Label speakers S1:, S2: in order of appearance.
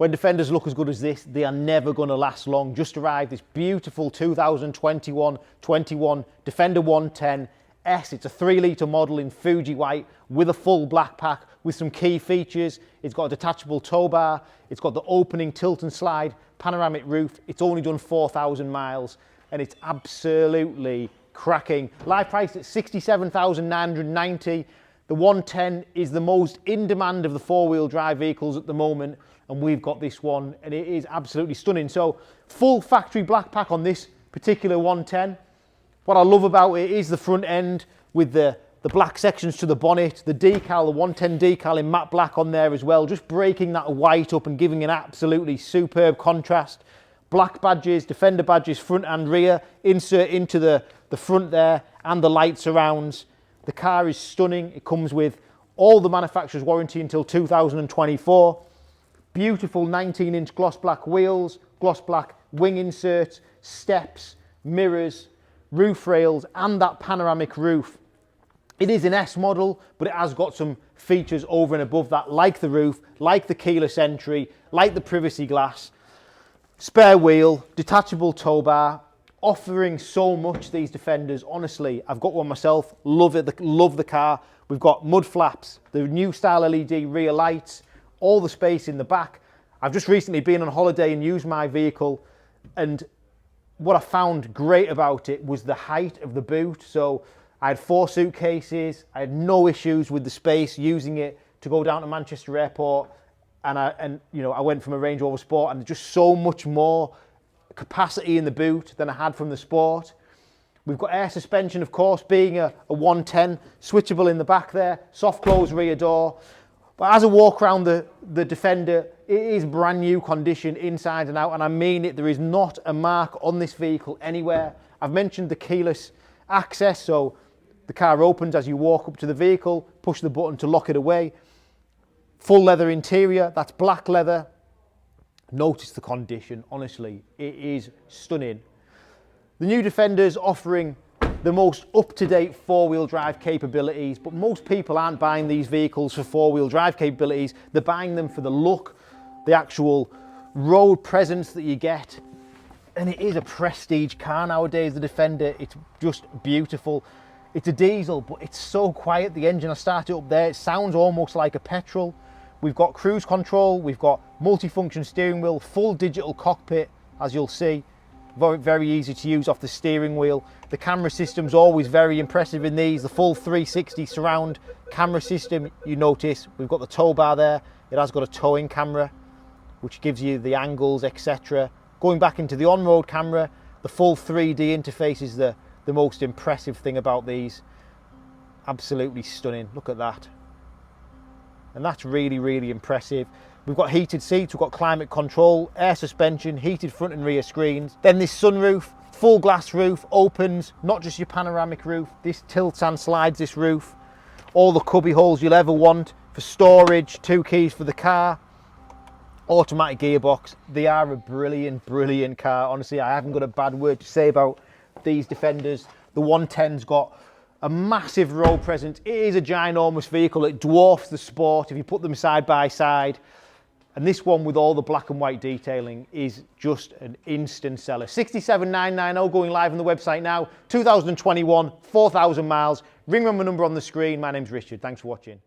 S1: When Defenders look as good as this, they are never going to last long. Just arrived this beautiful 2021 Defender 110 S. It's a 3-litre model in Fuji white with a full black pack with some key features. It's got a detachable tow bar. It's got the opening tilt and slide panoramic roof. It's only done 4,000 miles and it's absolutely cracking. Live priced at $67,990. The 110 is the most in demand of the four-wheel drive vehicles at the moment, and we've got this one and it is absolutely stunning. So full factory black pack on this particular 110. What I love about it is the front end with the black sections to the bonnet, the decal, the 110 decal in matte black on there as well, just breaking that white up and giving an absolutely superb contrast. Black badges, Defender badges, front and rear, insert into the front there, and the light surrounds. The car is stunning. It comes with all the manufacturer's warranty until 2024. Beautiful 19-inch gloss black wheels, gloss black wing inserts, steps, mirrors, roof rails, and that panoramic roof. It is an S model, but it has got some features over and above that, like the roof, like the keyless entry, like the privacy glass, spare wheel, detachable tow bar, offering so much, these Defenders. Honestly, I've got one myself, love it, love the car. We've got mud flaps, the new style LED rear lights, all the space in the back. I've just recently been on holiday and used my vehicle, and what I found great about it was the height of the boot. So I had 4 suitcases, I had no issues with the space using it to go down to Manchester Airport, and I went from a Range Rover Sport, and there's just so much more capacity in the boot than I had from the Sport. We've got air suspension, of course, being a 110, switchable in the back there, soft close rear door. But as I walk around the Defender, it is brand new condition inside and out, and I mean it. There is not a mark on this vehicle anywhere. I've mentioned the keyless access, so the car opens as you walk up to the vehicle, push the button to lock it away. Full leather interior, that's black leather. Notice the condition, honestly, it is stunning. The new Defender's offering the most up-to-date four-wheel drive capabilities, but most people aren't buying these vehicles for four-wheel drive capabilities. They're buying them for the look, the actual road presence that you get. And it is a prestige car nowadays, the Defender. It's just beautiful. It's a diesel, but it's so quiet. The engine, I started up there, it sounds almost like a petrol. We've got cruise control, we've got multi-function steering wheel, full digital cockpit, as you'll see. Very, very easy to use off the steering wheel. The camera system's always very impressive in these. The full 360 surround camera system, you notice. We've got the tow bar there. It has got a towing camera, which gives you the angles, etc. Going back into the on-road camera, the full 3D interface is the most impressive thing about these. Absolutely stunning, look at that. And that's really, really impressive. We've got heated seats, we've got climate control, air suspension, heated front and rear screens. Then this sunroof, full glass roof, opens, not just your panoramic roof. This tilts and slides this roof. All the cubby holes you'll ever want for storage, 2 keys for the car, automatic gearbox. They are a brilliant, brilliant car. Honestly, I haven't got a bad word to say about these Defenders. The 110's got a massive road presence. It is a ginormous vehicle. It dwarfs the Sport if you put them side by side. And this one with all the black and white detailing is just an instant seller. $67,990 going live on the website now. 2021, 4,000 miles. Ring my number on the screen. My name's Richard. Thanks for watching.